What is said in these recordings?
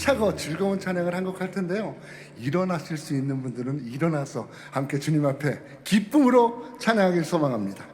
힘차고 즐거운 찬양을 한 곡 할 텐데요. 일어나실 수 있는 분들은 일어나서 함께 주님 앞에 기쁨으로 찬양하길 소망합니다.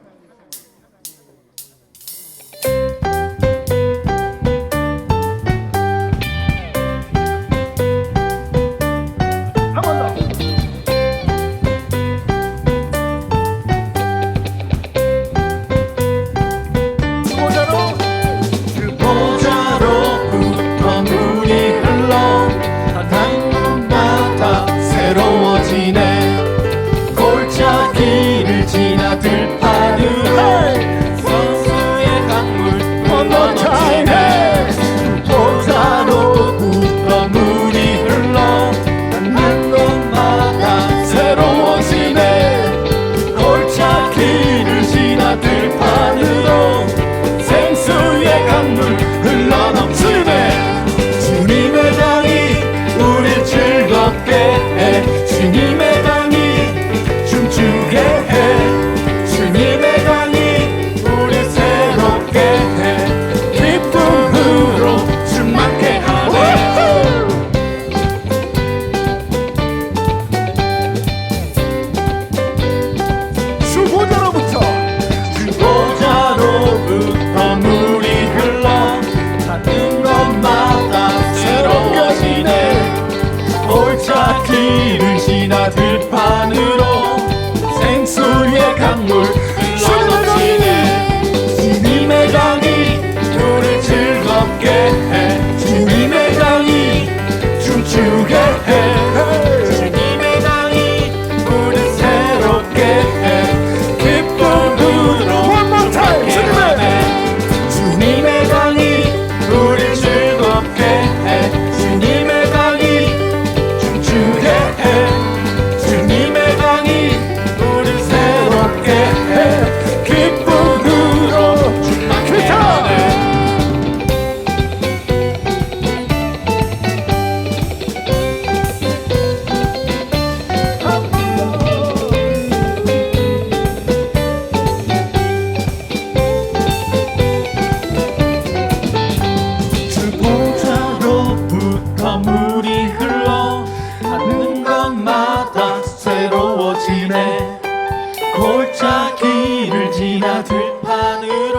골짜기를 지나 들판으로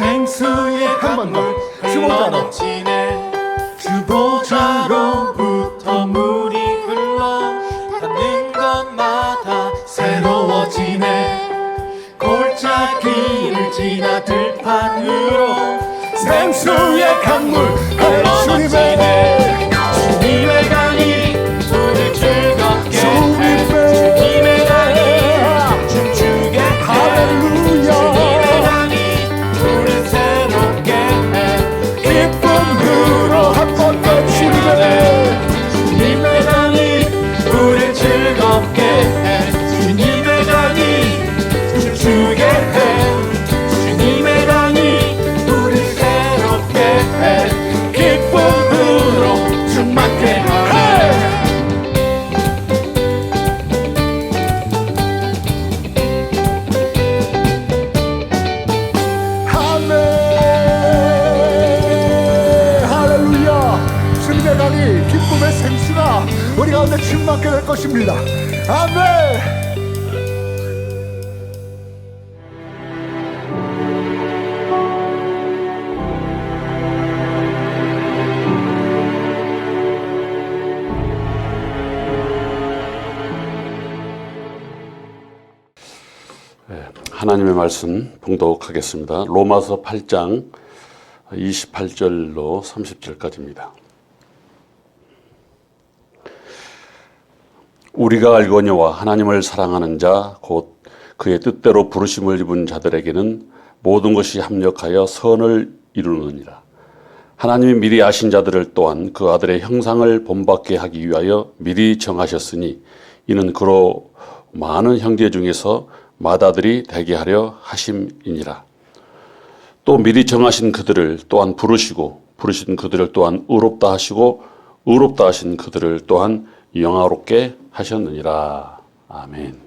생수의 강물 흘러넘치네. 주보자로부터 물이 흘러 닿는 곳마다 새로워지네. 골짜기를 지나 들판으로 생수의 강물 흘러넘치네. 주님의 강이 우릴 즐겁게 해. 주님의 강이 춤추게 해. 주님의 강이 우릴 새롭게 해. 기쁨으로 한 번 더 주님의 주님의 강이 우릴 즐겁게 해. 주님의 강이 춤추게 해. 주님의 강이 우릴 새롭게 해. 기쁨으로 충만케 하네. 할렐루야. 주님의 강이 기쁨의 생수가 우리 가운데 충만케 될 것입니다. 아멘. 하나님의 말씀 봉독하겠습니다. 로마서 8장 28절로 30절까지입니다. 우리가 알거니와 하나님을 사랑하는 자 곧 그의 뜻대로 부르심을 입은 자들에게는 모든 것이 합력하여 선을 이루느니라. 하나님이 미리 아신 자들을 또한 그 아들의 형상을 본받게 하기 위하여 미리 정하셨으니 이는 그로 많은 형제 중에서 맏아들이 되게 하려 하심이니라. 또 미리 정하신 그들을 또한 부르시고 부르신 그들을 또한 의롭다 하시고 의롭다 하신 그들을 또한 영화롭게 하셨느니라. 아멘.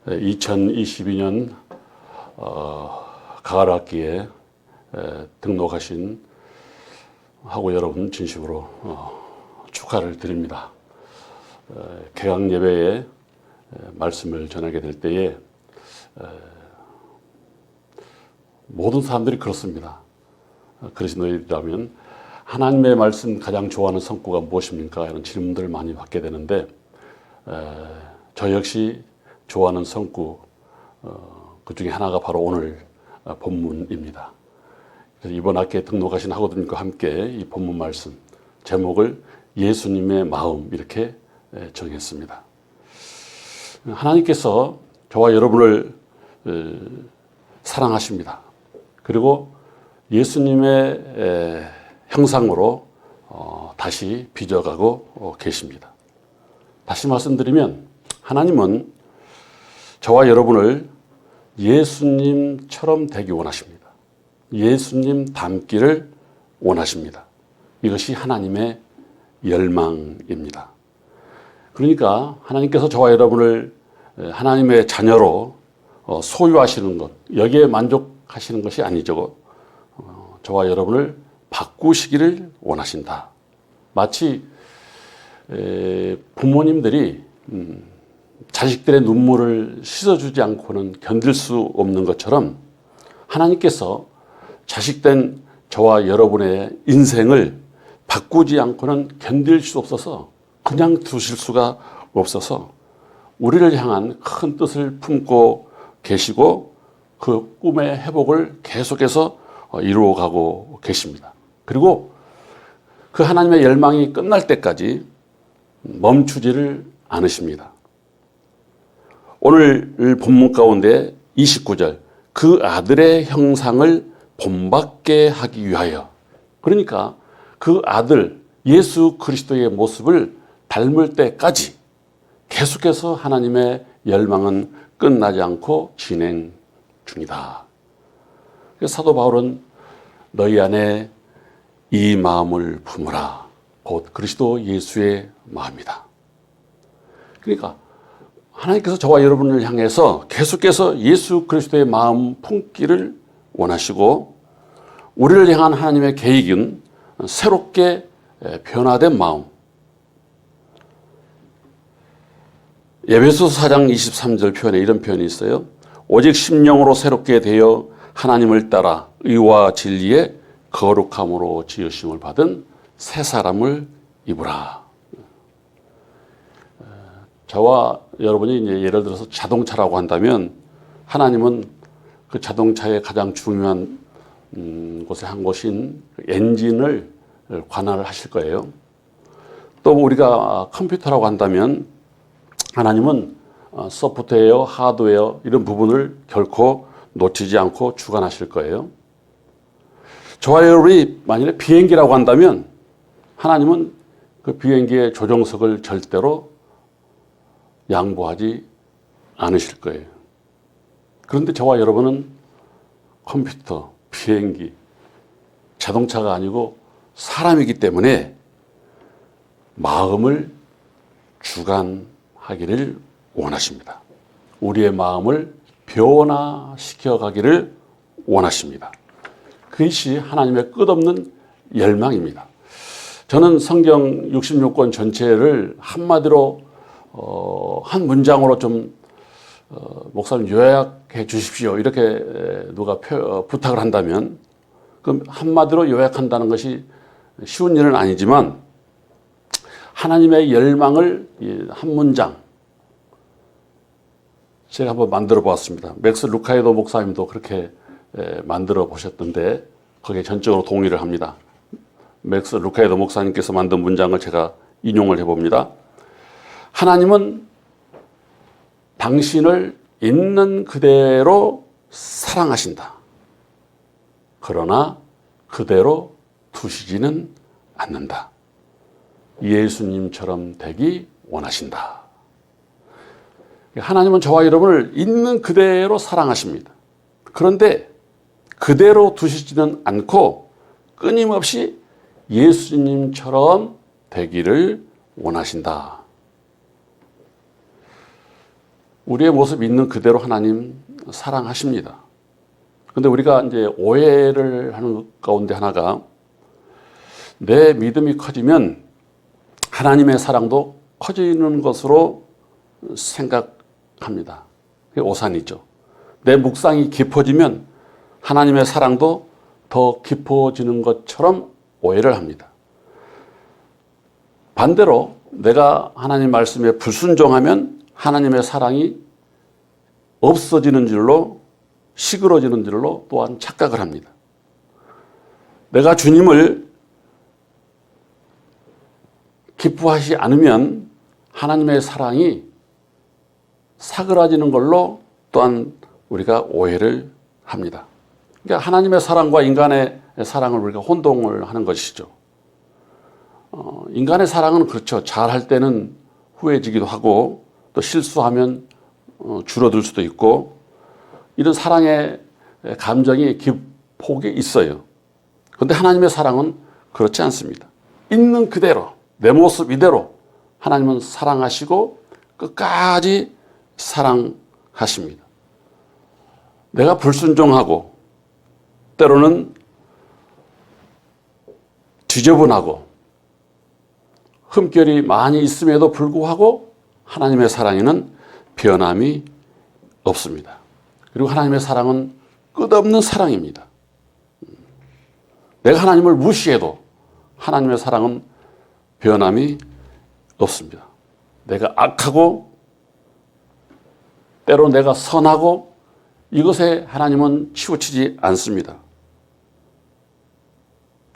2022년 가을 학기에 등록하신 하고 여러분 진심으로 축하를 드립니다. 개강 예배에 말씀을 전하게 될 때에 모든 사람들이 그렇습니다. 그리스도인이라면 하나님의 말씀 가장 좋아하는 성구가 무엇입니까? 이런 질문들을 많이 받게 되는데 저 역시 좋아하는 성구 그 중에 하나가 바로 오늘 본문입니다. 그래서 이번 학기에 등록하신 학우들과 함께 이 본문 말씀 제목을 예수님의 마음 이렇게 정했습니다. 하나님께서 저와 여러분을 사랑하십니다. 그리고 예수님의 형상으로 다시 빚어가고 계십니다. 다시 말씀드리면 하나님은 저와 여러분을 예수님처럼 되기 원하십니다. 예수님 닮기를 원하십니다. 이것이 하나님의 열망입니다. 그러니까 하나님께서 저와 여러분을 하나님의 자녀로 소유하시는 것, 여기에 만족하시는 것이 아니죠. 저와 여러분을 바꾸시기를 원하신다. 마치 부모님들이 자식들의 눈물을 씻어주지 않고는 견딜 수 없는 것처럼 하나님께서 자식된 저와 여러분의 인생을 바꾸지 않고는 견딜 수 없어서 그냥 두실 수가 없어서 우리를 향한 큰 뜻을 품고 계시고 그 꿈의 회복을 계속해서 이루어가고 계십니다. 그리고 그 하나님의 열망이 끝날 때까지 멈추지를 않으십니다. 오늘 본문 가운데 29절 그 아들의 형상을 본받게 하기 위하여, 그러니까 그 아들 예수 그리스도의 모습을 닮을 때까지 계속해서 하나님의 열망은 끝나지 않고 진행 중이다. 그래서 사도 바울은 너희 안에 이 마음을 품으라. 곧 그리스도 예수의 마음이다. 그러니까 하나님께서 저와 여러분을 향해서 계속해서 예수 그리스도의 마음 품기를 원하시고 우리를 향한 하나님의 계획은 새롭게 변화된 마음. 에베소서 4장 23절 표현에 이런 표현이 있어요. 오직 심령으로 새롭게 되어 하나님을 따라 의와 진리의 거룩함으로 지으심을 받은 새 사람을 입으라. 저와 여러분이 이제 예를 들어서 자동차라고 한다면 하나님은 그 자동차의 가장 중요한 곳에 한 곳인 엔진을 관할을 하실 거예요. 또 우리가 컴퓨터라고 한다면 하나님은 소프트웨어, 하드웨어 이런 부분을 결코 놓치지 않고 주관하실 거예요. 저와 여러분이 만일에 비행기라고 한다면 하나님은 그 비행기의 조종석을 절대로 양보하지 않으실 거예요. 그런데 저와 여러분은 컴퓨터, 비행기, 자동차가 아니고 사람이기 때문에 마음을 주관하기를 원하십니다. 우리의 마음을 변화시켜 가기를 원하십니다. 그것이 하나님의 끝없는 열망입니다. 저는 성경 66권 전체를 한마디로 한 문장으로 좀 목사님 요약해 주십시오. 이렇게 누가 부탁을 한다면 그럼 한마디로 요약한다는 것이 쉬운 일은 아니지만 하나님의 열망을 한 문장 제가 한번 만들어 보았습니다. 맥스 루카에도 목사님도 그렇게 만들어 보셨던데 거기에 전적으로 동의를 합니다. 맥스 루카에도 목사님께서 만든 문장을 제가 인용을 해봅니다. 하나님은 당신을 있는 그대로 사랑하신다. 그러나 그대로 두시지는 않는다. 예수님처럼 되기 원하신다. 하나님은 저와 여러분을 있는 그대로 사랑하십니다. 그런데 그대로 두시지는 않고 끊임없이 예수님처럼 되기를 원하신다. 우리의 모습 있는 그대로 하나님 사랑하십니다. 그런데 우리가 이제 오해를 하는 가운데 하나가 내 믿음이 커지면 하나님의 사랑도 커지는 것으로 생각합니다. 그게 오산이죠. 내 묵상이 깊어지면 하나님의 사랑도 더 깊어지는 것처럼 오해를 합니다. 반대로 내가 하나님 말씀에 불순종하면 하나님의 사랑이 없어지는 줄로, 시끄러지는 줄로 또한 착각을 합니다. 내가 주님을 기뻐하지 않으면 하나님의 사랑이 사그라지는 걸로 또한 우리가 오해를 합니다. 그러니까 하나님의 사랑과 인간의 사랑을 우리가 혼동을 하는 것이죠. 인간의 사랑은 그렇죠. 잘할 때는 후회지기도 하고 또 실수하면 줄어들 수도 있고 이런 사랑의 감정이 기폭이 있어요. 그런데 하나님의 사랑은 그렇지 않습니다. 있는 그대로 내 모습 이대로 하나님은 사랑하시고 끝까지 사랑하십니다. 내가 불순종하고 때로는 지저분하고 흠결이 많이 있음에도 불구하고 하나님의 사랑에는 변함이 없습니다. 그리고 하나님의 사랑은 끝없는 사랑입니다. 내가 하나님을 무시해도 하나님의 사랑은 변함이 없습니다. 내가 악하고 때로 내가 선하고 이것에 하나님은 치우치지 않습니다.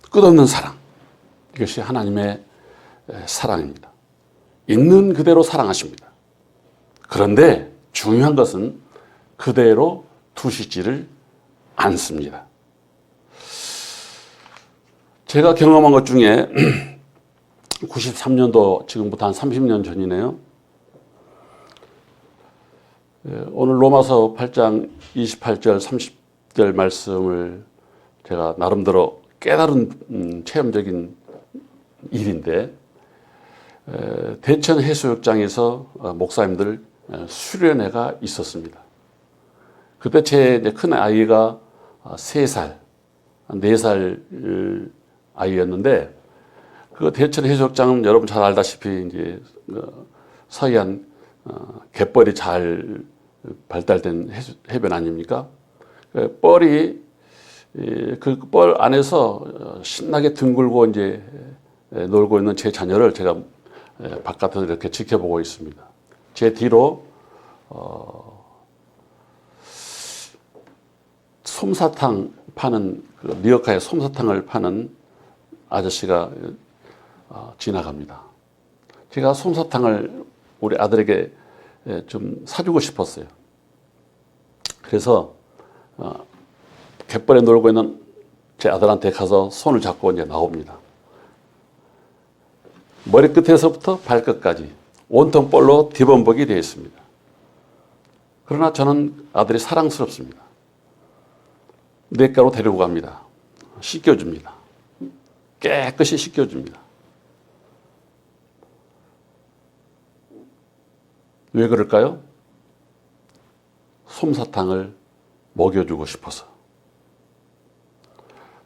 끝없는 사랑. 이것이 하나님의 사랑입니다. 있는 그대로 사랑하십니다. 그런데 중요한 것은 그대로 두시지를 않습니다. 제가 경험한 것 중에 93년도 지금부터 한 30년 전이네요. 오늘 로마서 8장 28절 30절 말씀을 제가 나름대로 깨달은 체험적인 일인데 대천 해수욕장에서 목사님들 수련회가 있었습니다. 그때 제 큰 아이가 3살, 4살 아이였는데 그 대천 해수욕장은 여러분 잘 알다시피 이제 서해안 갯벌이 잘 발달된 해변 아닙니까? 뻘이 그 뻘 안에서 신나게 뒹굴고 이제 놀고 있는 제 자녀를 제가 바깥에서 이렇게 지켜보고 있습니다. 제 뒤로 솜사탕 파는 그 리어카에 솜사탕을 파는 아저씨가 지나갑니다. 제가 솜사탕을 우리 아들에게 좀 사주고 싶었어요. 그래서 갯벌에 놀고 있는 제 아들한테 가서 손을 잡고 이제 나옵니다. 머리끝에서부터 발끝까지 온통 뻘로 뒤범벅이 되어 있습니다. 그러나 저는 아들이 사랑스럽습니다. 냇가로 데리고 갑니다. 씻겨줍니다. 깨끗이 씻겨줍니다. 왜 그럴까요? 솜사탕을 먹여주고 싶어서.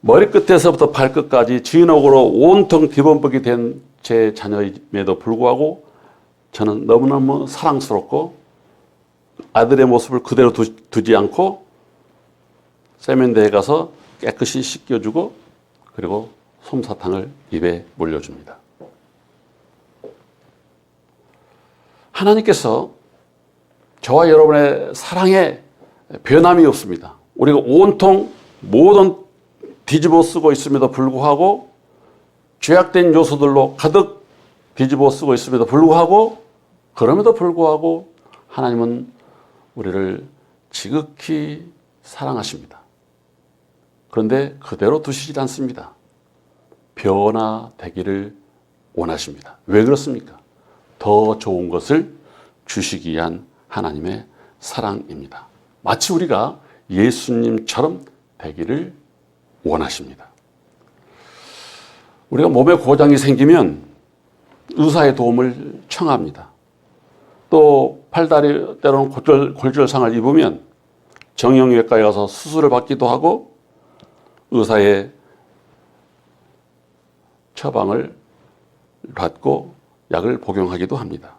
머리끝에서부터 발끝까지 진흙으로 온통 뒤범벅이 된 제 자녀임에도 불구하고 저는 너무너무 사랑스럽고 아들의 모습을 그대로 두지 않고 세면대에 가서 깨끗이 씻겨주고 그리고 솜사탕을 입에 물려줍니다. 하나님께서 저와 여러분의 사랑에 변함이 없습니다. 우리가 온통 모든 뒤집어 쓰고 있음에도 불구하고 죄악된 요소들로 가득 뒤집어 쓰고 있음에도 불구하고 그럼에도 불구하고 하나님은 우리를 지극히 사랑하십니다. 그런데 그대로 두시지 않습니다. 변화되기를 원하십니다. 왜 그렇습니까? 더 좋은 것을 주시기 위한 하나님의 사랑입니다. 마치 우리가 예수님처럼 되기를 원하십니다. 우리가 몸에 고장이 생기면 의사의 도움을 청합니다. 또 팔다리 때로는 골절상을 입으면 정형외과에 가서 수술을 받기도 하고 의사의 처방을 받고 약을 복용하기도 합니다.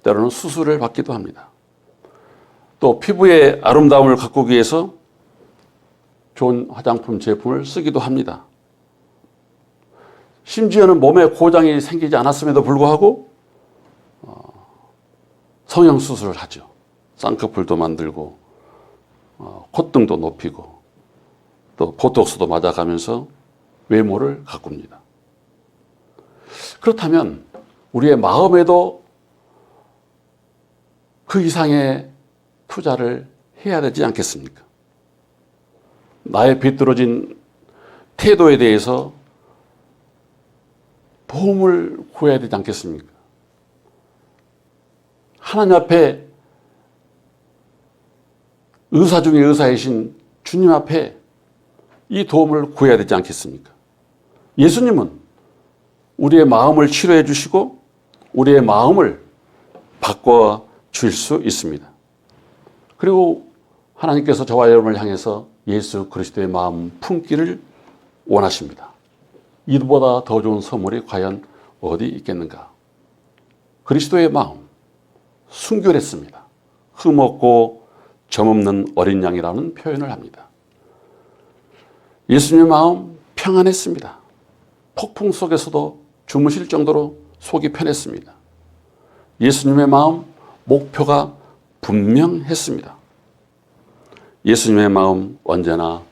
때로는 수술을 받기도 합니다. 또 피부의 아름다움을 가꾸기 위해서 좋은 화장품 제품을 쓰기도 합니다. 심지어는 몸에 고장이 생기지 않았음에도 불구하고 성형수술을 하죠. 쌍꺼풀도 만들고 콧등도 높이고 또 보톡스도 맞아가면서 외모를 가꿉니다. 그렇다면 우리의 마음에도 그 이상의 투자를 해야 되지 않겠습니까? 나의 비뚤어진 태도에 대해서 도움을 구해야 되지 않겠습니까? 하나님 앞에 의사 중에 의사이신 주님 앞에 이 도움을 구해야 되지 않겠습니까? 예수님은 우리의 마음을 치료해 주시고 우리의 마음을 바꿔 줄 수 있습니다. 그리고 하나님께서 저와 여러분을 향해서 예수 그리스도의 마음 품기를 원하십니다. 이보다 더 좋은 선물이 과연 어디 있겠는가? 그리스도의 마음, 순결했습니다. 흠없고 점없는 어린 양이라는 표현을 합니다. 예수님의 마음 평안했습니다. 폭풍 속에서도 주무실 정도로 속이 편했습니다. 예수님의 마음 목표가 분명했습니다. 예수님의 마음 언제나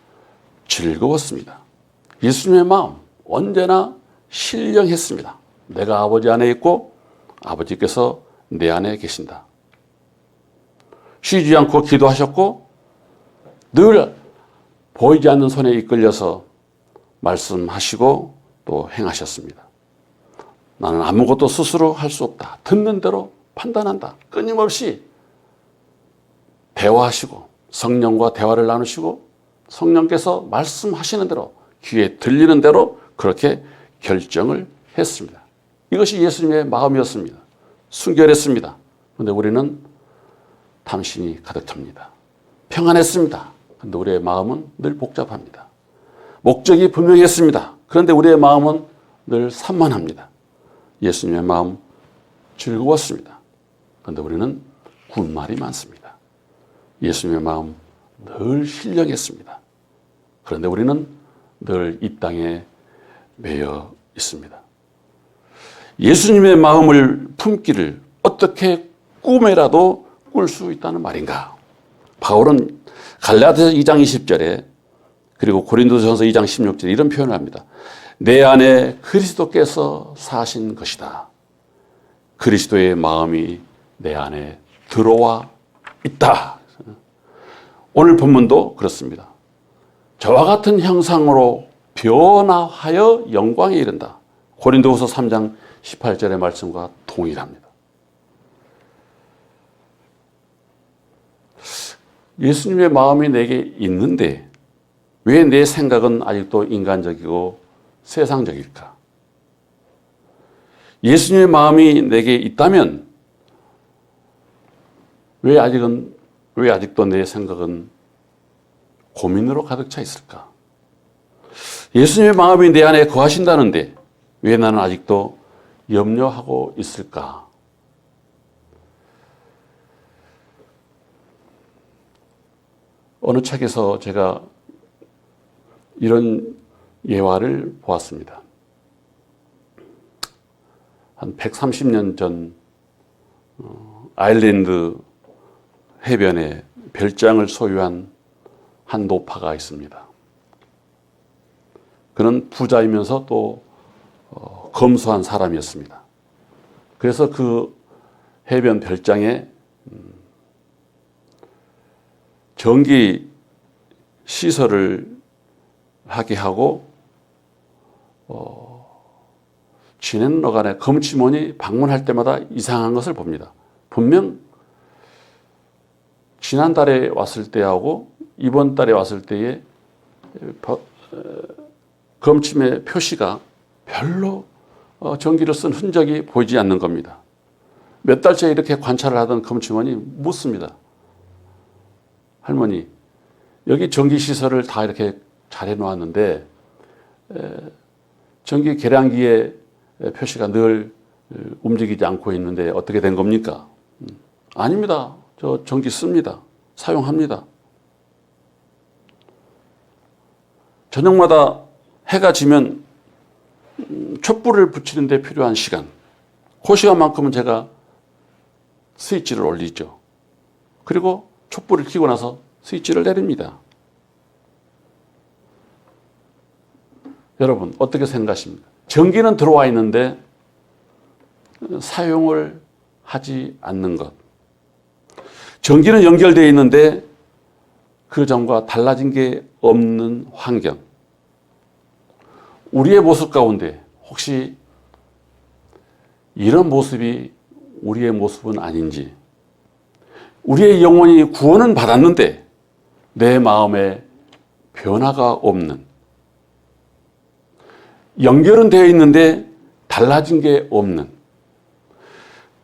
즐거웠습니다. 예수님의 마음 언제나 신령했습니다. 내가 아버지 안에 있고 아버지께서 내 안에 계신다. 쉬지 않고 기도하셨고 늘 보이지 않는 손에 이끌려서 말씀하시고 또 행하셨습니다. 나는 아무것도 스스로 할 수 없다. 듣는 대로 판단한다. 끊임없이 대화하시고 성령과 대화를 나누시고 성령께서 말씀하시는 대로 귀에 들리는 대로 그렇게 결정을 했습니다. 이것이 예수님의 마음이었습니다. 순결했습니다. 그런데 우리는 탐심이 가득 찹니다. 평안했습니다. 그런데 우리의 마음은 늘 복잡합니다. 목적이 분명했습니다. 그런데 우리의 마음은 늘 산만합니다. 예수님의 마음 즐거웠습니다. 그런데 우리는 군말이 많습니다. 예수님의 마음 늘 신령했습니다. 그런데 우리는 늘 이 땅에 매여 있습니다. 예수님의 마음을 품기를 어떻게 꿈에라도 꿀 수 있다는 말인가? 바울은 갈라디아서 2장 20절에 그리고 고린도전서 2장 16절에 이런 표현을 합니다. 내 안에 그리스도께서 사신 것이다. 그리스도의 마음이 내 안에 들어와 있다. 오늘 본문도 그렇습니다. 저와 같은 형상으로 변화하여 영광에 이른다. 고린도후서 3장 18절의 말씀과 동일합니다. 예수님의 마음이 내게 있는데 왜 내 생각은 아직도 인간적이고 세상적일까? 예수님의 마음이 내게 있다면 왜 아직도 내 생각은 고민으로 가득 차 있을까? 예수님의 마음이 내 안에 거하신다는데 왜 나는 아직도 염려하고 있을까? 어느 책에서 제가 이런 예화를 보았습니다. 한 130년 전 아일랜드 해변에 별장을 소유한 한 노파가 있습니다. 그는 부자이면서 또 검소한 사람이었습니다. 그래서 그 해변 별장에 전기 시설을 하게 하고 지내는 어간에 검침원이 방문할 때마다 이상한 것을 봅니다. 분명 지난달에 왔을 때하고 이번 달에 왔을 때의 검침의 표시가 별로 전기를 쓴 흔적이 보이지 않는 겁니다. 몇 달째 이렇게 관찰을 하던 검침원이 묻습니다. 할머니, 여기 전기시설을 다 이렇게 잘 해놓았는데 전기 계량기의 표시가 늘 움직이지 않고 있는데 어떻게 된 겁니까? 아닙니다. 저 전기 씁니다. 사용합니다. 저녁마다 해가 지면 촛불을 붙이는 데 필요한 시간, 그 시간만큼은 제가 스위치를 올리죠. 그리고 촛불을 켜고 나서 스위치를 내립니다. 여러분 어떻게 생각하십니까? 전기는 들어와 있는데 사용을 하지 않는 것. 전기는 연결되어 있는데 그 전과 달라진 게 없는 환경. 우리의 모습 가운데 혹시 이런 모습이 우리의 모습은 아닌지, 우리의 영혼이 구원은 받았는데 내 마음에 변화가 없는, 연결은 되어 있는데 달라진 게 없는,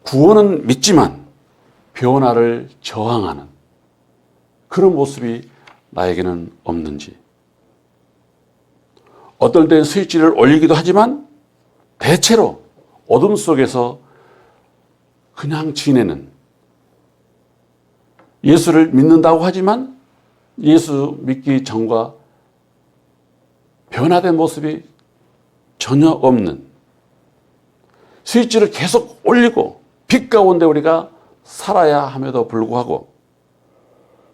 구원은 믿지만 변화를 저항하는 그런 모습이 나에게는 없는지, 어떨 땐 스위치를 올리기도 하지만 대체로 어둠 속에서 그냥 지내는, 예수를 믿는다고 하지만 예수 믿기 전과 변화된 모습이 전혀 없는, 스위치를 계속 올리고 빛 가운데 우리가 살아야 함에도 불구하고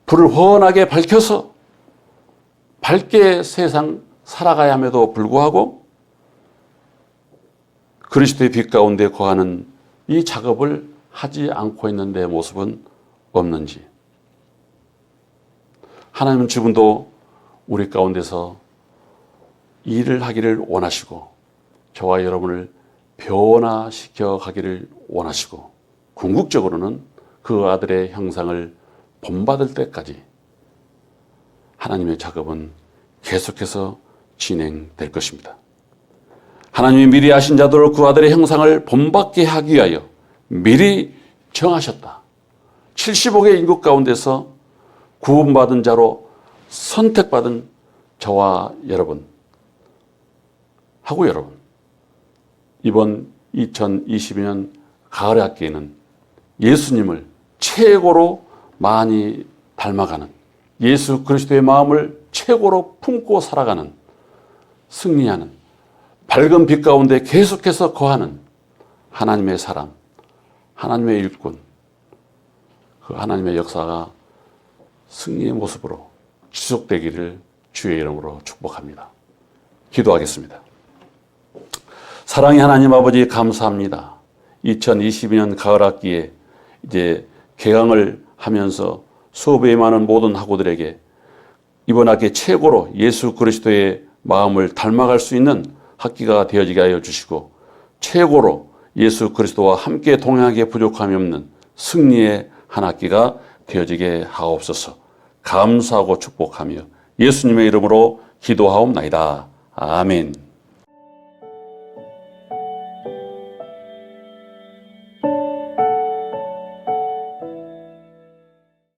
불을 훤하게 밝혀서 밝게 세상 살아가야 함에도 불구하고 그리스도의 빛 가운데 거하는 이 작업을 하지 않고 있는 내 모습은 없는지, 하나님은 지금도 우리 가운데서 일을 하기를 원하시고 저와 여러분을 변화시켜 가기를 원하시고 궁극적으로는 그 아들의 형상을 본받을 때까지 하나님의 작업은 계속해서 진행될 것입니다. 하나님이 미리 아신 자들로 그 아들의 형상을 본받게 하기 위하여 미리 정하셨다. 70억의 인구 가운데서 구원받은 자로 선택받은 저와 여러분 하고 여러분, 이번 2022년 가을의 학기에는 예수님을 최고로 많이 닮아가는, 예수 그리스도의 마음을 최고로 품고 살아가는, 승리하는, 밝은 빛 가운데 계속해서 거하는 하나님의 사람, 하나님의 일꾼, 그 하나님의 역사가 승리의 모습으로 지속되기를 주의 이름으로 축복합니다. 기도하겠습니다. 사랑의 하나님 아버지 감사합니다. 2022년 가을 학기에 이제 개강을 하면서 수업에 임하는 모든 학우들에게 이번 학기 최고로 예수 그리스도의 마음을 닮아갈 수 있는 학기가 되어지게 하여 주시고 최고로 예수 그리스도와 함께 동행하기에 부족함이 없는 승리의 한 학기가 되어지게 하옵소서. 감사하고 축복하며 예수님의 이름으로 기도하옵나이다. 아멘.